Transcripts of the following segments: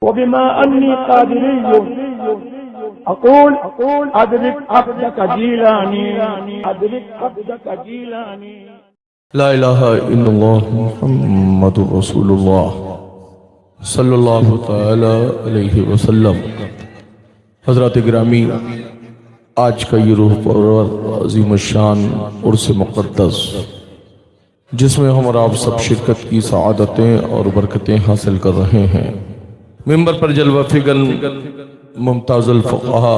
वबिमा अन्नी कादिरिय्युन अक़ूल अदरिक अब्दक जीलानी अदरिक अब्दक जीलानी। ला इलाहा इल्लल्लाह मुहम्मदुर रसूलुल्लाह सल्लल्लाहु तआला अलैहि वसल्लम। हज़रात गिरामी, आज का ये रूह परवर अज़ीम शान उर्स मुक़द्दस, जिसमें हम और आप सब शिरकत की सआदतें और बरकतें हासिल कर रहे हैं, मिंबर पर जलवा फिगन मुमताज़ुल फ़ुक़हा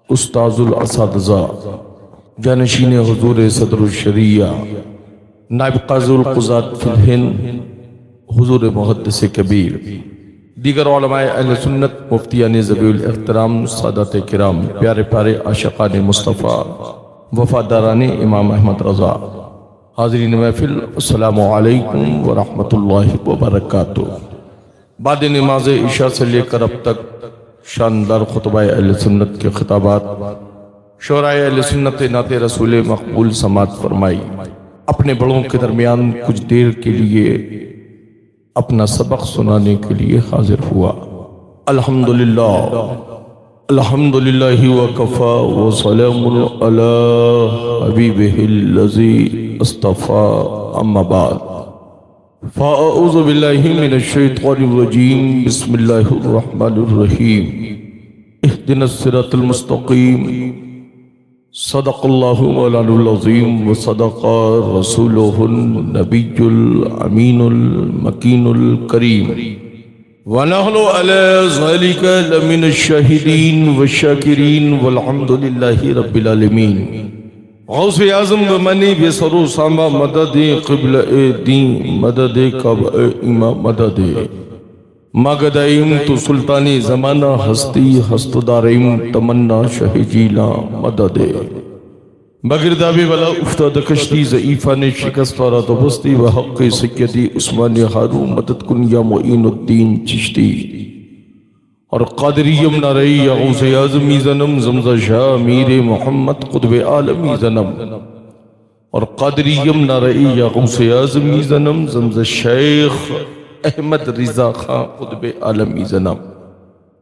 उस्ताज़ुल असातिज़ा जानशीन हुज़ूर सदरुल शरिया नाइब क़ाज़ीउल क़ुज़ात फ़िल हिंद हुज़ूर मुहद्दिस कबीर, दीगर उलमाए अहले सुन्नत, मुफ्तियान ज़बीउल इहतराम, सादात किराम, प्यारे प्यारे आशिक़ान मुस्तफ़ा, वफ़ादारान इमाम अहमद रज़ा, हाज़रीन महफ़िल, अस्सलामु अलैकुम व रहमतुल्लाहि व बरकातुहू। बाद नमाज इशा से लेकर अब तक शानदार खुतबा अहले सुन्नत के खिताबात, शोराए अहले सुन्नत नाते रसूल मकबूल समात फरमाई। अपने बड़ों के दरमियान कुछ देर के लिए अपना सबक सुनाने के लिए हाजिर हुआ। अल्हम्दुलिल्लाह अल्हम्दुलिल्लाहि व कफ़ा व सलामुन अला हबीबिहिल्लज़ी इस्तफ़ा, अम्मा बाद। फ़अऊज़ु बिल्लाहि मिनश्शैतानिर्रजीम, बिस्मिल्लाहिर्रहमानिर्रहीम। इहदिनस सिरातल मुस्तक़ीम, सदक़ल्लाहु मौलानुल अज़ीम व सदक़ा रसूलुहुन नबियुल अमीनुल मकीनुल करीम व नहनु अला ज़ालिका लमिनश शाहिदीन व शाकिरीन वल्हम्दुलिल्लाहि रब्बिल आलमीन। गौसे आज़म व मनी बेसरो सामा मदद क़िबला दी मदद कब इमा मदद मगदाइम तो सुल्तानी ज़माना हस्ती हस्तदारिम तमन्ना शहजीला मदद बगिरदाबी वाला उफ्ताद कश्ती ज़ईफ़ा ने शिकस्त वारा तो बस्ती व हक़ सैयदी उस्मान हारू मदद कुन या मुईनुद्दीन चिश्ती और क़ादिरियम नारई या गौसे आज़मी ज़नम ज़मज़ा शाह मीर मोहम्मद क़ुत्ब आलमी ज़नम और क़ादिरियम नारई या गौसे आज़मी ज़नम ज़मज़ा शेख अहमद रिज़ा खां क़ुत्ब आलमी ज़नम।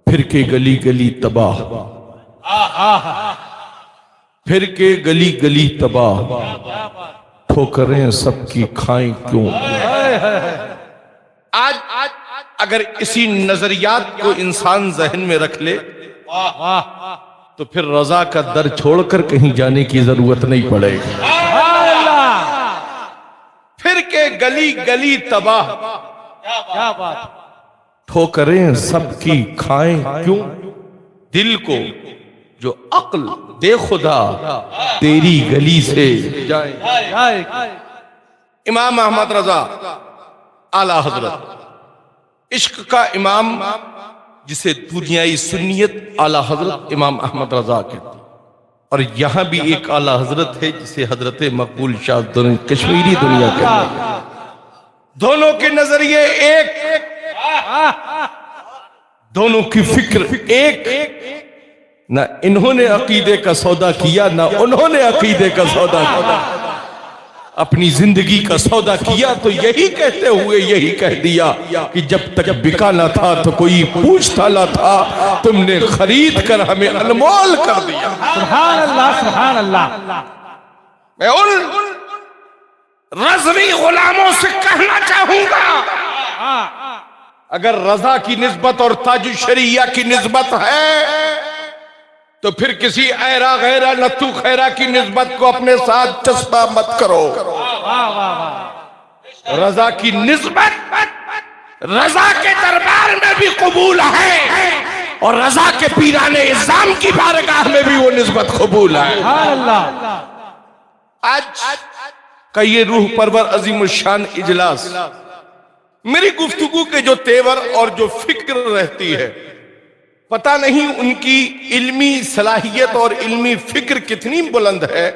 फिर के गली गली तबाह, फिर के गली गली तबाह, ठोकरें सबकी खाएं क्यों। आज अगर इसी नजरियात को इंसान जहन में रख ले तो फिर रजा का दर छोड़कर कहीं जाने की जरूरत नहीं पड़ेगी। फिर के गली गली तबाह, क्या बात, ठोकरें सबकी खाएं क्यों। दिल को जो अक्ल दे खुदा तेरी गली से जाए। इमाम अहमद रजा आला हजरत, इश्क का इमाम, जिसे दुनियाई सुन्नियत आला हजरत इमाम अहमद रजा कहते, और यहां भी एक आला हजरत है जिसे हजरत मकबूल शाह कश्मीरी दुनिया कहते हैं। दोनों के नजरिए एक, दोनों की फिक्र एक। ना इन्होंने अकीदे का सौदा किया, ना उन्होंने अकीदे का सौदा किया। अपनी जिंदगी का सौदा किया तो यही कहते हुए यही कह दिया कि जब तक बिका ना था तो कोई पूछता ना था, तुमने खरीद कर हमें अनमोल कर दिया। सुभान अल्लाह, सुभान अल्लाह। मैं उन रज़वी गुलामों से कहना चाहूंगा, अगर रजा की निस्बत और ताजुल शरिया की निस्बत है तो फिर किसी ऐरा गैरा नत्थू खैरा की निस्बत को अपने साथ चस्पा मत करो। रजा की निस्बत रजा के दरबार में भी कबूल है और रजा के पीराने इज़ाम की बारगाह में भी वो निस्बत कबूल है। आज का ये रूह परवर अजीम शान इजलास, मेरी गुफ्तगू के जो तेवर और जो फिक्र रहती है, पता नहीं उनकी इल्मी सलाहियत और इल्मी फिक्र कितनी बुलंद है।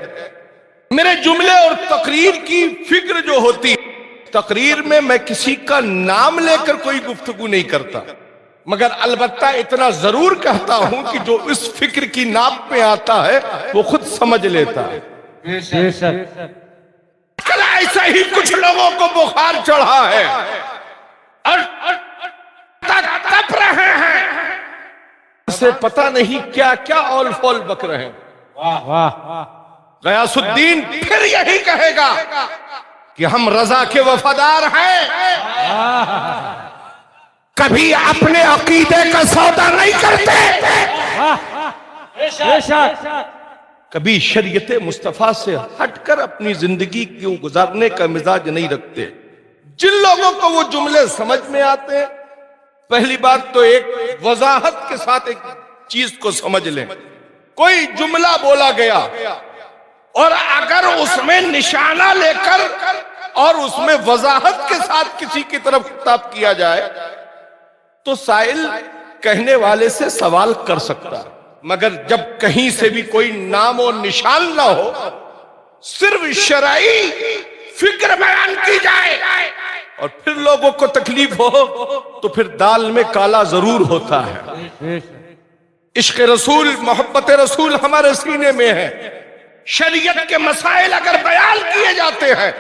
मेरे जुमले और तकरीर की फिक्र जो होती, तकरीर में मैं किसी का नाम लेकर कोई गुफ्तगू नहीं करता, मगर अलबत्ता इतना जरूर कहता हूं कि जो इस फिक्र की नाप पे आता है वो खुद समझ लेता है। ऐसा ही कुछ लोगों को बुखार चढ़ा है और से पता नहीं क्या क्या ऑल फॉल बक रहे हैं। वाह वाह। गयासुद्दीन फिर यही कहेगा कि हम रजा के वफादार हैं, कभी अपने अकीदे का सौदा नहीं करते, कभी शरीयत मुस्तफा से हटकर अपनी जिंदगी को गुजारने का मिजाज नहीं रखते। जिन लोगों को वो जुमले समझ में आते हैं, पहली बात तो एक वजाहत के साथ एक चीज को समझ लें। कोई जुमला बोला गया और अगर उसमें निशाना लेकर और उसमें वजाहत के साथ किसी की तरफ खिताब किया जाए तो साइल कहने वाले से सवाल कर सकता है, मगर जब कहीं से भी कोई नाम और निशान ना हो, सिर्फ शरई फिक्र बयान की जाए और फिर लोगों को तकलीफ हो तो फिर दाल में काला जरूर होता है। इश्क रसूल, मोहब्बत रसूल हमारे सीने में है। शरीयत के मसाइल अगर बयान किए जाते हैं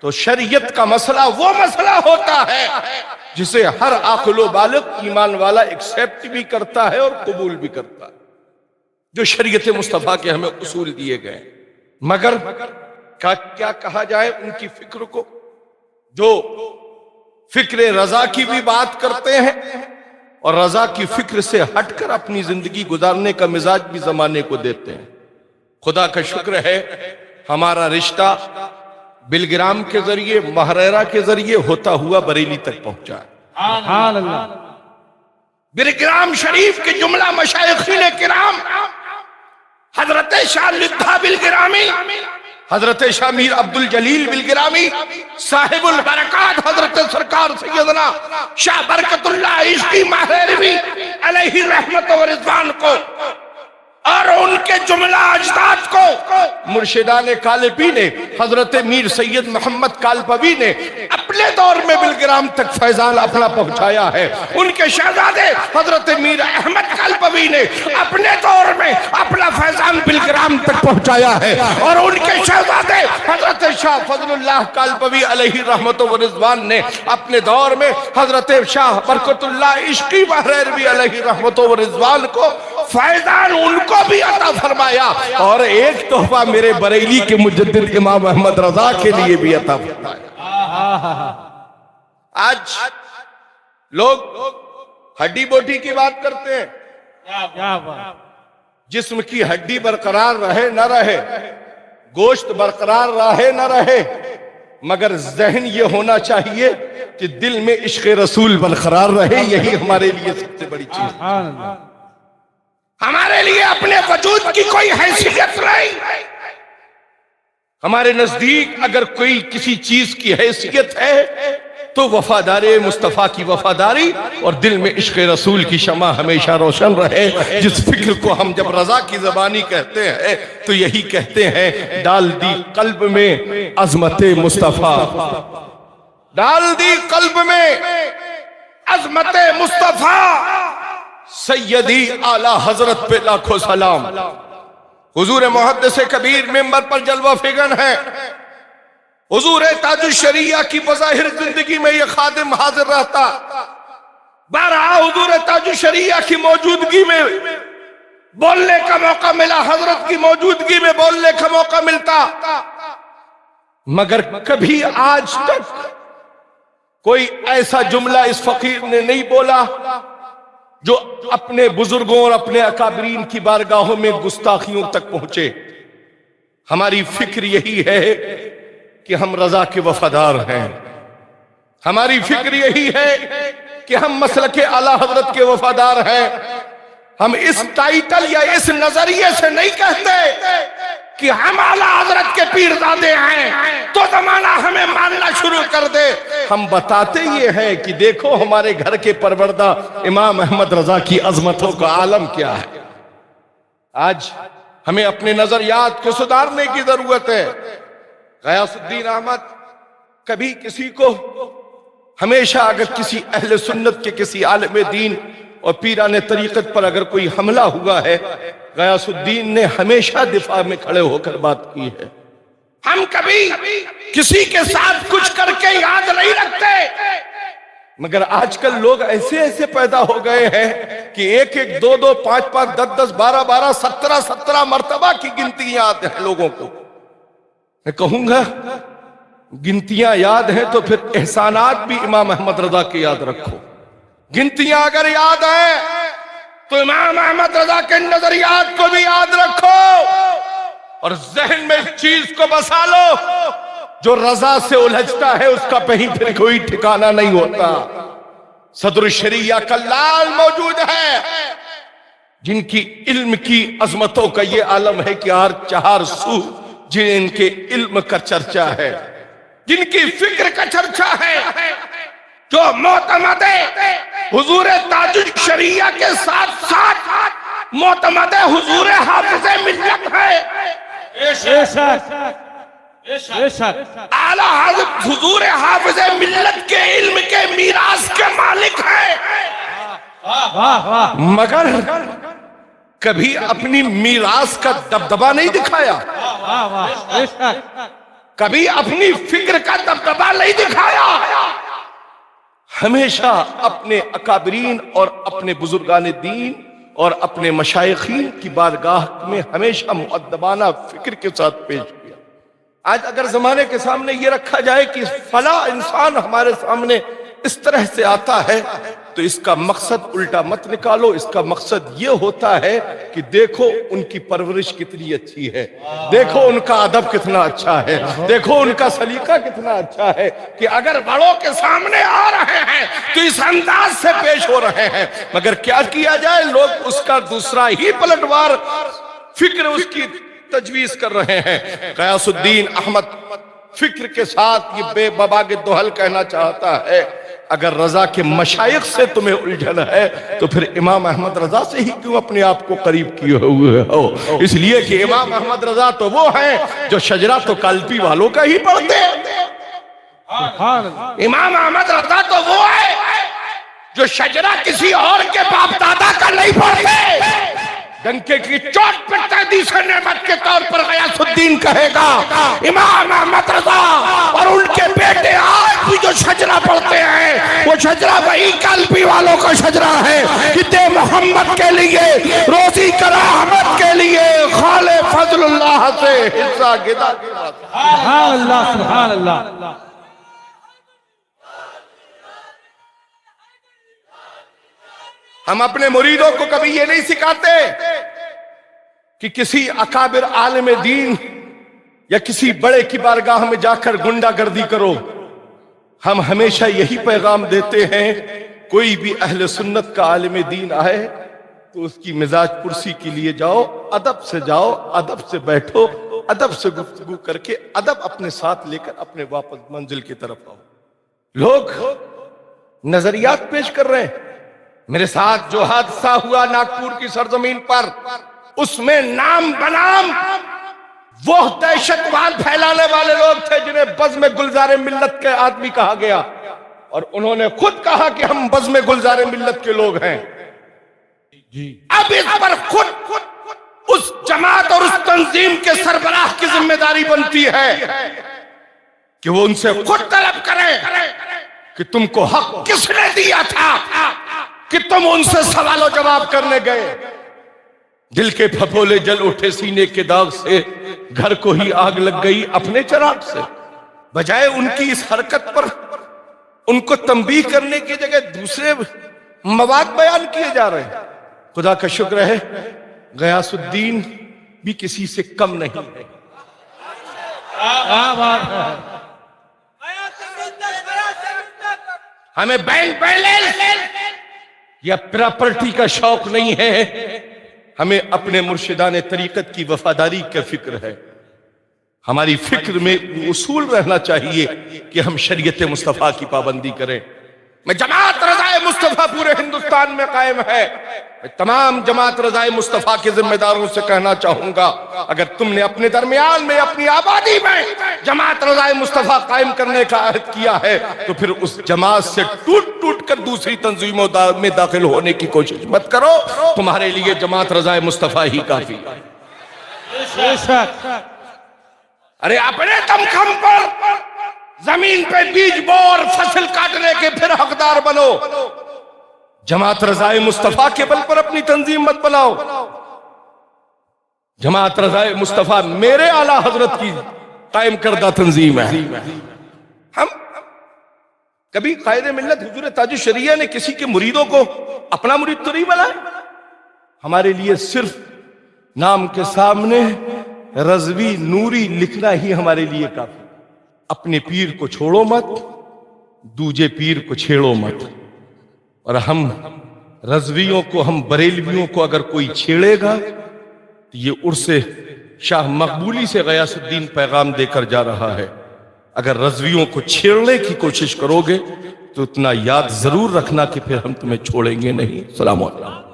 तो शरीयत का मसला वो मसला होता है जिसे हर आक़िल बालिग़ ईमान वाला एक्सेप्ट भी करता है और कबूल भी करता है, जो शरीयत मुस्तफा के हमें उसूल दिए गए। मगर क्या कहा जाए उनकी फिक्र को, जो फिक्र रजा की भी बात करते हैं और रजा की फिक्र से हटकर अपनी जिंदगी गुजारने का मिजाज भी जमाने को देते हैं। खुदा का शुक्र है हमारा रिश्ता बिलग्राम के जरिए, महरेरा के जरिए होता हुआ बरेली तक पहुंचा है। बिलग्राम शरीफ के जुमला मशाइखीन किराम हजरत शाह लिद्दा बिलग्रामी, हजरत शाह मीर अब्दुल जलील बिलग्रामी, साहिबुल बरकात हजरत सरकार सैयदना शाह बरकतुल्लाह इश्की महरेरवी अलैहि रहमत व रिज़वान को और उनके जुमला अजदाद को मुर्शिदान कालपी ने, हजरत मीर सैयद मोहम्मद कालपवी ने अपने दौर में बिलग्राम तक फैजान अपना पहुंचाया है। उनके शहजादे हजरत मीर अहमद कालपवी ने अपने दौर में अपना फैजान बिलग्राम तक पहुंचाया है और उनके शहजादे हजरत शाह फजलुल्लाह कालपवी अलैहि रहमत व रिज़वान ने अपने दौर में हजरत शाह बरकतुल्लाह इश्की महरेरवी अलैहि रहमत व रिज़वान को फैजान उनको भी अता फरमाया और एक तोहफा मेरे बरेली के मुजद्दिद इमाम अहमद रजा के लिए भी अता फरमाया। आज लोग हड्डी बोटी की बात करते हैं, जिस्म की हड्डी बरकरार रहे न रहे, गोश्त बरकरार रहे न रहे, मगर जहन ये होना चाहिए कि दिल में इश्क रसूल बरकरार रहे। यही हमारे लिए सबसे बड़ी चीज है। हमारे लिए अपने वजूद की कोई हैसियत नहीं। हमारे नजदीक अगर कोई किसी चीज की हैसियत है तो वफादारी मुस्तफा की वफादारी और दिल में इश्क रसूल की शमा हमेशा रोशन रहे। जिस फिक्र को हम जब रजा की जबानी कहते हैं तो यही कहते हैं, डाल दी कल्ब में अजमत मुस्तफा, डाल दी कल्ब में अजमत मुस्तफा, सैयदी आला हजरत पे लाखों सलाम। हुजूर मुहद्दिस कबीर मेंबर पर जलवा फिगन है। हुजूर ताजुल शरिया की बज़ाहिर जिंदगी में यह खादिम हाजिर रहता, बारहा हुजूर ताजुल शरिया की मौजूदगी में बोलने का मौका मिला, हजरत की मौजूदगी में बोलने का मौका मिलता, मगर कभी आज तक कोई ऐसा जुमला इस फकीर ने नहीं बोला जो अपने बुजुर्गों और अपने अकाबरीन की बारगाहों में गुस्ताखियों तक पहुंचे। हमारी फिक्र यही है कि हम रजा के वफादार हैं। हमारी फिक्र यही है कि हम मसलके आला हजरत के वफादार हैं। हम इस टाइटल या इस नजरिए से नहीं कहते कि हम आला हजरत के पीरजादे हैं तो जमाना हमें मानना शुरू कर दे। हम बताते ये हैं कि देखो हमारे घर के परवरदा इमाम अहमद रजा की अजमतों का आलम क्या है। आज हमें अपने नजरियात को सुधारने की जरूरत है। गयासुद्दीन अहमद कभी किसी को, हमेशा अगर किसी अहले सुन्नत के किसी आलिम दीन और पीराने तरीकत पर अगर कोई हमला हुआ है, गयासुद्दीन ने हमेशा दिफा में खड़े होकर बात की है। हम कभी किसी के साथ कुछ करके याद नहीं रखते, मगर आजकल लोग ऐसे ऐसे पैदा हो गए हैं कि एक एक, दो दो, पांच पांच, 10 10, 12 12, 17 17 मर्तबा की गिनती याद है लोगों को। मैं कहूंगा गिनतियां याद हैं तो फिर एहसानात भी इमाम अहमद रजा के याद रखो। गिनतियां अगर याद है तो इमाम अहमद रजा के नजरियात को भी याद रखो और जहन में इस चीज को बसा लो, जो रजा से उलझता है उसका कहीं फिर कोई ठिकाना नहीं होता। सदर शरिया का लाल मौजूद है, जिनकी इल्म की अजमतों का ये आलम है कि हर चार सू जिनके इल्म का चर्चा है, जिनकी फिक्र का चर्चा है, जो मोतमदे हुजूर ताजुल शरिया के साथ साथ मोतमदे हुजूर हाफिज़े मिल्लत है। आला हज़रत हुजूर हाफिज़े मिल्लत के इल्म के मीरास के मालिक है, मगर कभी अपनी मीरास का दबदबा नहीं दिखाया, कभी अपनी फिक्र का दबदबा नहीं दिखाया। हमेशा अपने अकाबरीन और अपने बुजुर्गान दीन और अपने मशाइखीन की बारगाह में हमेशा मुअद्दबाना फिक्र के साथ पेश किया। आज अगर जमाने के सामने ये रखा जाए कि फला इंसान हमारे सामने इस तरह से आता है, तो इसका मकसद उल्टा मत निकालो। इसका मकसद ये होता है कि देखो उनकी परवरिश कितनी अच्छी है, देखो उनका अदब कितना अच्छा है, देखो उनका सलीका कितना अच्छा है, कि अगर बड़ों के सामने आ रहे हैं तो इस अंदाज से पेश हो रहे हैं। मगर क्या किया जाए, लोग उसका दूसरा ही पलटवार फिक्र उसकी तजवीज कर रहे हैं। गयासुद्दीन अहमद फिक्र के साथ ये बेबबा के दोहल कहना चाहता है, अगर रजा के मशाइख से तुम्हें उलझन है तो फिर इमाम अहमद रजा से ही क्यों अपने आप को करीब किए हुए हो। इसलिए कि इमाम अहमद रजा तो वो हैं जो शजरा तो काल्पी वालों का ही पढ़ते। इमाम अहमद रजा तो वो है जो शजरा किसी और के बाप दादा का नहीं पढ़ते। डंके की चोट पर तहदीस नेमत के तौर पर गयासुद्दीन कहेगा इमाम अहमद रजा और उनके बेटे आज भी जो शजरा पढ़ते हैं वो शजरा वही काल्पी वालों का शजरा है कि दे मोहम्मद के लिए, रोजी करा अहमद के लिए, खाले फजलुल्लाह से हिस्सा गिदा। सुभान अल्लाह, सुभान अल्लाह। हम अपने मुरीदों को कभी ये नहीं सिखाते कि किसी अकाबिर आलिम दीन या किसी बड़े की बारगाह में जाकर गुंडागर्दी करो। हम हमेशा यही पैगाम देते हैं, कोई भी अहले सुन्नत का आलिम दीन आए तो उसकी मिजाज पुरसी के लिए जाओ, अदब से जाओ, अदब से बैठो, अदब से गुफ्तगू करके अदब अपने साथ लेकर अपने वापस मंजिल की तरफ आओ। लोग नजरियात पेश कर रहे हैं। मेरे साथ जो हादसा हुआ नागपुर की सरजमीन पर, उसमें नाम बनाम वो दहशतवाद फैलाने वाले लोग थे जिन्हें बज़्म गुलज़ार मिल्लत के आदमी कहा गया, और उन्होंने खुद कहा कि हम बज़्म गुलज़ार मिल्लत के लोग हैं। अब इस पर खुद उस जमात और उस तंजीम के सरबराह की जिम्मेदारी बनती है कि वो उनसे खुद तलब करें कि तुमको हक किसने दिया था कि तुम उनसे सवालों जवाब करने गए। दिल के फफोले जल उठे सीने के दाग से, घर को ही आग लग गई अपने चिराग से। बजाय उनकी इस हरकत पर उनको तंबीह करने की जगह दूसरे मवाद बयान किए जा रहे हैं। खुदा का शुक्र है गयासुद्दीन भी किसी से कम नहीं है। हमें बैंक बैलेंस या प्रॉपर्टी का शौक नहीं है, हमें अपने मुर्शिदाने तरीकत की वफादारी का फिक्र है। हमारी फिक्र में उसूल रहना चाहिए कि हम शरीयत मुस्तफा की पाबंदी करें। मैं जमात रज़ाए मुस्तफा पूरे हिंदुस्तान में कायम है। मैं तमाम जमात रज़ाए मुस्तफा के जिम्मेदारों से कहना चाहूंगा, अगर तुमने अपने दरमियान में, अपनी आबादी में जमात रज़ाए मुस्तफा कायम करने का अहद किया है तो फिर उस जमात से टूट टूट कर दूसरी तंजीमों में दाखिल होने की कोशिश मत करो। तुम्हारे लिए जमात रज़ाए मुस्तफा ही काफी। अरे अपने दमखम पर जमीन पे बीज बो और फसल काटने के फिर हकदार बनो। जमात रज़ाए मुस्तफा के बल पर अपनी तंजीम मत बनाओ। जमात रज़ाए मुस्तफा मेरे आला हजरत की कायम करदा तंजीम है। हम कभी कायदे मिल्लत हुजूर ताजुश शरिया ने किसी के मुरीदों को अपना मुरीद तो नहीं बनाया। हमारे लिए सिर्फ नाम के सामने रज़वी नूरी लिखना ही हमारे लिए काफी। अपने पीर को छोड़ो मत, दूजे पीर को छेड़ो मत। और हम रज़वियों को, हम बरेलवियों को अगर कोई छेड़ेगा तो ये उर्से शाह मकबूली से गयासुद्दीन पैगाम देकर जा रहा है। अगर रज़वियों को छेड़ने की कोशिश करोगे तो इतना याद जरूर रखना कि फिर हम तुम्हें छोड़ेंगे नहीं। सलाम अलैकुम।